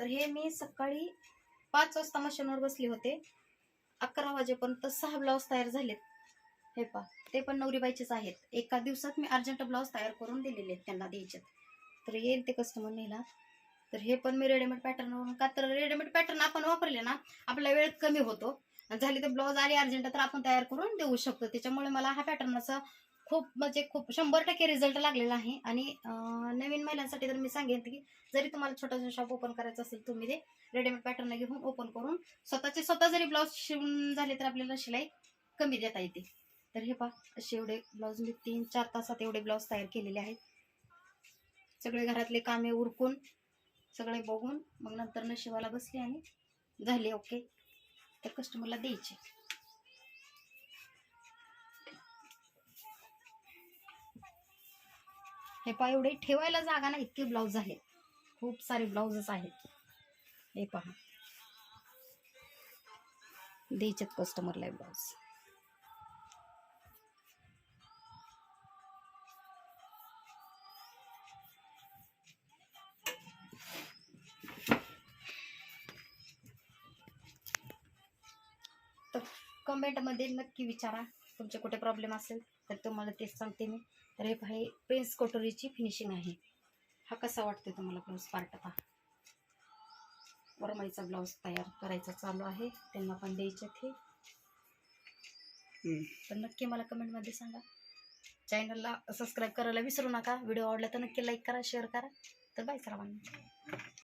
तर हे मी सकाळी 5 वाजता मशीनवर बसले होते, 11 वाजेपर्यंत 6 ब्लाऊज तयार झालेत. हे पहा, ते पण नवरीबाईचेच आहेत. एका दिवसात मी अर्जंट ब्लाऊज तयार करून दिलेले आहेत त्यांना द्यायचे. तर येईल ते कस्टमर नेला. तर हे पण मी रेडीमेड पॅटर्नवरून, का तर रेडीमेड पॅटर्न आपण वापरले ना आपला वेळ कमी होतो. झाली तर ब्लाऊज आली अर्जंट तर आपण तयार करून देऊ शकतो. त्याच्यामुळे मला हा पॅटर्नचा खूप म्हणजे खूप 100% रिझल्ट लागलेला आहे. आणि नवीन महिलांसाठी तर मी सांगेन की जरी तुम्हाला छोटंसं शॉप ओपन करायचं असेल, तुम्ही ते रेडीमेड पॅटर्न घेऊन ओपन करून स्वतः जरी ब्लाऊज शिवून झाले तर आपल्याला शिलाई कमी देता येते. तर हे पहा, असे एवढे ब्लाऊज मी 3-4 तासात एवढे ब्लाऊज तयार केलेले आहेत. सगळे घरातले कामे उरकून सगळे बघून मग नंतर नशिबाला बसले आणि झाले ओके तर कस्टमरला द्यायचे. हे पहा, एवढे ठेवायला जागा नाही इतके ब्लाऊज झाले. खूप सारे ब्लाऊजच आहेत. हे पहा, द्यायचेत कस्टमरला ब्लाऊज. तर कमेंटमध्ये नक्की विचारा तुमचे कुठे प्रॉब्लेम असेल तर तुम्हाला तेच सांगते मी. तर हे पहा, प्रिन्स कटोरीची फिनिशिंग आहे. हा कसा वाटतोय तुम्हाला ब्लाऊज पार्ट? पहा, वरमाईचा ब्लाऊज तयार करायचा चालू आहे, त्यांना पण द्यायचे हे. तर नक्की मला कमेंटमध्ये सांगा. चॅनलला सबस्क्राईब करायला विसरू नका. व्हिडिओ आवडला तर नक्की लाईक करा, शेअर करा. तर बाय सर्वांना.